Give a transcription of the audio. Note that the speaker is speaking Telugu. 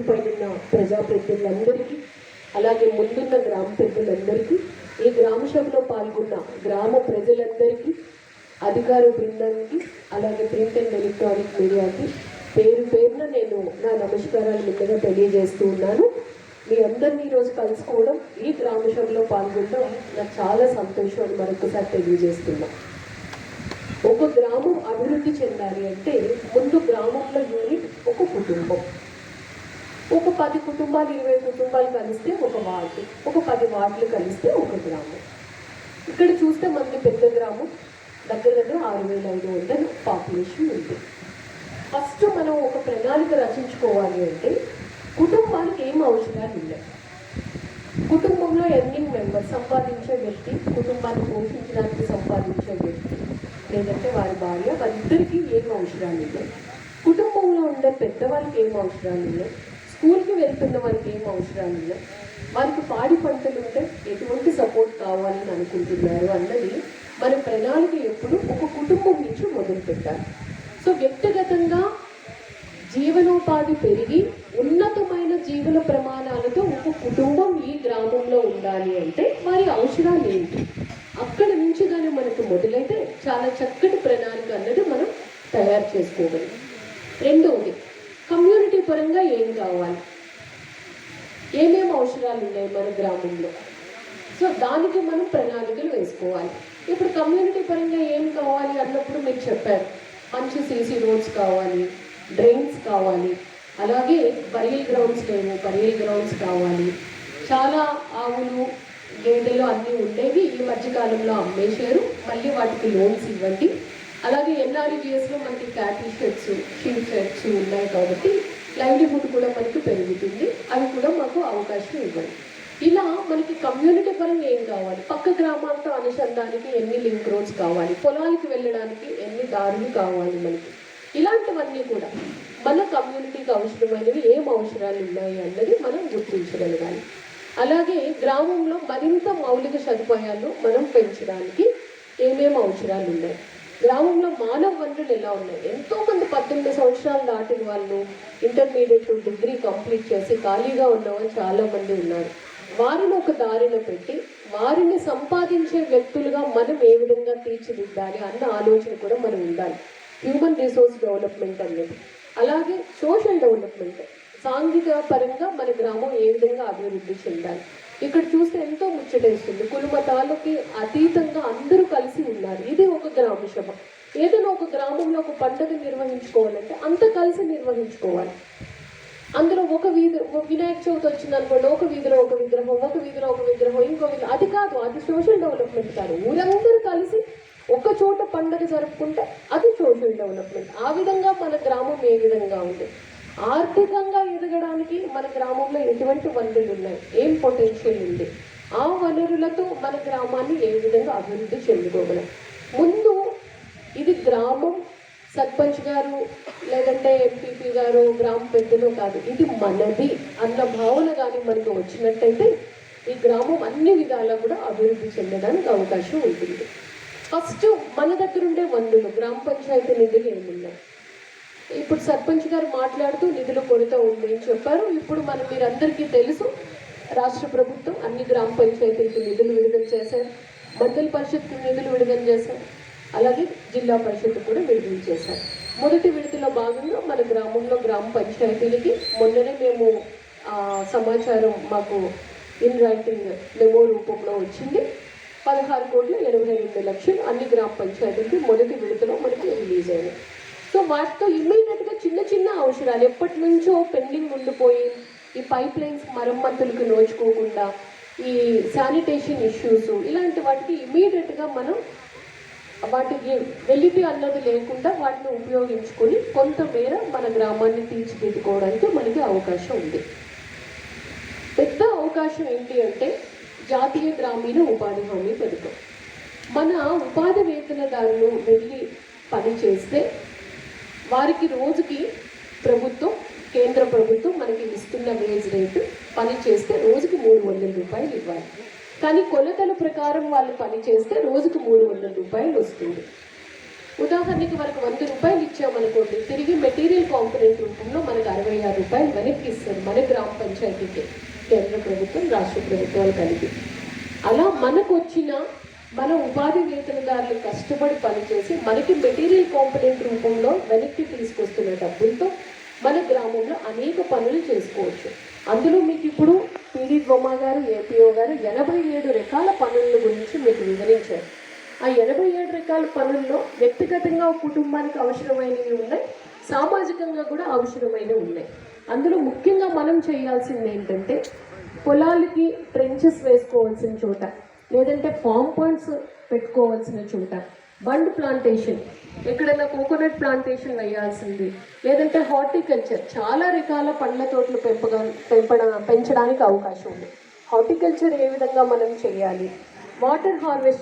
వేదిక పైన ఉన్న ప్రజాప్రతినిధులందరికీ, అలాగే ముందున్న గ్రామ పెద్దలందరికీ, ఈ గ్రామ సభలో పాల్గొన్న గ్రామ ప్రజలందరికీ, అధికార బృందానికి, అలాగే ప్రింట్ అండ్ ఎలక్ట్రానిక్ మీడియాకి పేరు పేరున నేను నా నమస్కారాలు ముందుగా తెలియజేస్తూ ఉన్నాను. మీ అందరినీ ఈరోజు కలుసుకోవడం, ఈ గ్రామ సభలో పాల్గొనడం నాకు చాలా సంతోషం అని మరొకసారి తెలియజేస్తున్నా. ఒక గ్రామం అభివృద్ధి చెందాలి అంటే ముందు గ్రామంలో యూనిట్ ఒక కుటుంబం, ఒక 10 కుటుంబాలు 20 కుటుంబాలు కలిస్తే ఒక వార్డు, ఒక 10 వార్డులు కలిస్తే ఒక గ్రామం. ఇక్కడ చూస్తే మనకి పెద్ద గ్రామం దగ్గర 6500 పాపులేషన్ ఉంది. ఫస్ట్ మనం ఒక ప్రణాళిక రచించుకోవాలి అంటే కుటుంబానికి ఏం అవసరాలు ఉన్నాయి, కుటుంబంలో ఎర్నింగ్ మెంబర్ సంపాదించే వ్యక్తి, కుటుంబాన్ని పోషించడానికి సంపాదించే వ్యక్తి, లేదంటే వారి భార్య, వారిద్దరికీ ఏం అవసరాలు ఉన్నాయి, కుటుంబంలో ఉండే పెద్దవాళ్ళకి ఏం అవసరాలు ఉన్నాయి, స్కూల్కి వెళ్తున్న వారికి ఏం అవసరాలు ఉన్నాయి, వారికి పాడి పంటలు ఉంటే ఎటువంటి సపోర్ట్ కావాలని అనుకుంటున్నారు అన్నది మన ప్రణాళిక ఎప్పుడు ఒక కుటుంబం నుంచి మొదలు పెట్టాలి. సో వ్యక్తిగతంగా జీవనోపాధి పెరిగి ఉన్నతమైన జీవన ప్రమాణాలతో ఒక కుటుంబం ఈ గ్రామంలో ఉండాలి అంటే వారి అవసరాలు ఏంటి, అక్కడ నుంచి కానీ మనకు మొదలైతే చాలా చక్కటి ప్రణాళిక అన్నది మనం తయారు చేసుకోగలం. రెండవది, కమ్యూనిటీ పరంగా ఏం కావాలి, ఏమేమి అవసరాలు ఉన్నాయి మన గ్రామంలో, సో దానికి మనం ప్రణాళికలు వేసుకోవాలి. ఇప్పుడు కమ్యూనిటీ పరంగా ఏం కావాలి అన్నప్పుడు మీరు చెప్పారు, మంచి సీసీ రోడ్స్ కావాలి, డ్రైన్స్ కావాలి, అలాగే బరియల్ గ్రౌండ్స్ లేవు, బరియల్ గ్రౌండ్స్ కావాలి, చాలా ఆవులు గేదెలు అన్నీ ఉండేవి ఈ మధ్యకాలంలో అమ్మేశారు, మళ్ళీ వాటికి లోన్స్ ఇవ్వండి. అలాగే ఎన్ఆర్ఈజిఎస్లో మనకి క్యాటిల్ షెడ్స్, షీప్ షెడ్స్ ఉన్నాయి కాబట్టి లైవ్లీహుడ్ కూడా మనకి పెరుగుతుంది, అవి కూడా మాకు అవకాశం ఇవ్వండి. ఇలా మనకి కమ్యూనిటీ పరంగా ఏం కావాలి, పక్క గ్రామాలతో అనుసంధానికి ఎన్ని లింక్ రోడ్స్ కావాలి, పొలానికి వెళ్ళడానికి ఎన్ని దారులు కావాలి మనకి, ఇలాంటివన్నీ కూడా మన కమ్యూనిటీకి అవసరమైనవి ఏం అవసరాలు ఉన్నాయి అన్నది మనం గుర్తించగలగాలి. అలాగే గ్రామంలో మరింత మౌలిక సదుపాయాలు మనం పెంచడానికి ఏమేమి అవసరాలు ఉన్నాయి, గ్రామంలో మానవ వనరులు ఎలా ఉన్నాయి, ఎంతోమంది 18 సంవత్సరాలు దాటిన వాళ్ళు ఇంటర్మీడియట్ డిగ్రీ కంప్లీట్ చేసి ఖాళీగా ఉన్న వాళ్ళు చాలామంది ఉన్నారు. వారిని ఒక దారిలో పెట్టి వారిని సంపాదించే వ్యక్తులుగా మనం ఏ విధంగా తీర్చిదిద్దాలి అన్న ఆలోచన కూడా మనం ఉండాలి. హ్యూమన్ రిసోర్స్ డెవలప్మెంట్ అనేది, అలాగే సోషల్ డెవలప్మెంట్, సాంఘిక పరంగా మన గ్రామం ఏ విధంగా అభివృద్ధి చెందాలి. ఇక్కడ చూస్తే ఎంతో ముచ్చటేస్తుంది, కులమతాలకి అతీతంగా అందరూ కలిసి ఉన్నారు. ఇది ఒక గ్రామ సభ. ఏదైనా ఒక గ్రామంలో ఒక పండుగ నిర్వహించుకోవాలంటే అంత కలిసి నిర్వహించుకోవాలి. అందులో ఒక వినాయక చవితి వచ్చిందనుకోండి, ఒక వీధిలో ఒక విగ్రహం, ఒక వీధిలో ఒక విగ్రహం, ఇంకో వీధిలో, అది కాదు, అది సోషల్ డెవలప్మెంట్ కాదు. ఊరందరూ కలిసి ఒక చోట పండుగ జరుపుకుంటే అది సోషల్ డెవలప్మెంట్. ఆ విధంగా మన గ్రామం ఏ విధంగా ఉంది, ఆర్థికంగా ఎదగడానికి మన గ్రామంలో ఎటువంటి వనరులు ఉన్నాయి, ఏం పొటెన్షియల్ ఉంది, ఆ వనరులతో మన గ్రామాన్ని ఏ విధంగా అభివృద్ధి చెందుకోగలం. ముందు ఇది గ్రామం సర్పంచ్ గారు లేదంటే ఎంపీపీ గారు గ్రామ పెద్దలు కాదు, ఇది మనది అన్న భావన కానీ మనకు వచ్చినట్టయితే ఈ గ్రామం అన్ని విధాలా కూడా అభివృద్ధి చెందడానికి అవకాశం ఉంటుంది. ఫస్ట్ మన దగ్గర ఉండే వనరులు, గ్రామ పంచాయతీ నిధులు ఏమున్నాయి. ఇప్పుడు సర్పంచ్ గారు మాట్లాడుతూ నిధుల కొరత ఉంది అని చెప్పారు. ఇప్పుడు మీరందరికీ తెలుసు, రాష్ట్ర ప్రభుత్వం అన్ని గ్రామ పంచాయతీలకు నిధులు విడుదల చేశారు, మండల పరిషత్కు నిధులు విడుదల చేశారు, అలాగే జిల్లా పరిషత్ కూడా విడుదల చేశారు. మొదటి విడతలో భాగంగా మన గ్రామంలో గ్రామ పంచాయతీలకి మొన్ననే మేము సమాచారం మాకు ఇన్ రైటింగ్ మెమో రూపంలో వచ్చింది. 16,82,00,000 అన్ని గ్రామ పంచాయతీలకి మొదటి విడతలో మనకి రిలీజ్ అయినాయి. సో వాటితో ఇమ్మీడియట్గా చిన్న చిన్న అవసరాలు ఎప్పటి నుంచో పెండింగ్ ఉండిపోయి ఈ పైప్ లైన్స్ మరమ్మతులకు నోచుకోకుండా ఈ శానిటేషన్ ఇష్యూస్ ఇలాంటి వాటికి ఇమ్మీడియట్గా మనం వాటికి వెలిటి అన్నది లేకుండా వాటిని ఉపయోగించుకొని కొంతమేర మన గ్రామాన్ని తీర్చిదిద్దుకోవడానికి మనకి అవకాశం ఉంది. పెద్ద అవకాశం ఏంటి అంటే జాతీయ గ్రామీణ ఉపాధి హామీ పథకం. మన ఉపాధి వేతనదారులు వెళ్ళి పని చేస్తే వారికి రోజుకి ప్రభుత్వం, కేంద్ర ప్రభుత్వం మనకి ఇస్తున్న వేజ్ రేటు, పని చేస్తే రోజుకి 300 రూపాయలు ఇవ్వాలి. కానీ కొలతల ప్రకారం వాళ్ళు పని చేస్తే రోజుకు 300 రూపాయలు వస్తుంది. ఉదాహరణకి మనకు 100 రూపాయలు ఇచ్చామనుకోండి, తిరిగి మెటీరియల్ కాంపోనెంట్ రూపంలో మనకు 66 రూపాయలు వెనక్కి ఇస్తారు మన గ్రామ పంచాయతీకి, కేంద్ర ప్రభుత్వం రాష్ట్ర ప్రభుత్వాలు కలిపి. అలా మనకు వచ్చిన మన ఉపాధి వేతనదారులు కష్టపడి పనిచేసి మనకి మెటీరియల్ కాంపోనెంట్ రూపంలో వెనక్కి తీసుకొస్తున్న డబ్బులతో మన గ్రామంలో అనేక పనులు చేసుకోవచ్చు. అందులో మీకు ఇప్పుడు పీడీ బొమ్మ గారు, ఏపీఓ గారు 87 రకాల పనుల గురించి మీకు వివరించారు. ఆ 87 రకాల పనుల్లో వ్యక్తిగతంగా ఒక కుటుంబానికి అవసరమైనవి ఉన్నాయి, సామాజికంగా కూడా అవసరమైనవి ఉన్నాయి. అందులో ముఖ్యంగా మనం చేయాల్సింది ఏంటంటే, పొలాలకి ట్రెంచెస్ వేసుకోవాల్సిన చోట, లేదంటే ఫామ్ పాయింట్స్ పెట్టుకోవాల్సిన చోట, బండ్ ప్లాంటేషన్, ఎక్కడైనా కోకోనట్ ప్లాంటేషన్ వేయాల్సింది, లేదంటే హార్టికల్చర్, చాలా రకాల పండ్ల తోటలు పెంచడానికి అవకాశం ఉంది. హార్టికల్చర్ ఏ విధంగా మనం చేయాలి, వాటర్ హార్వెస్ట్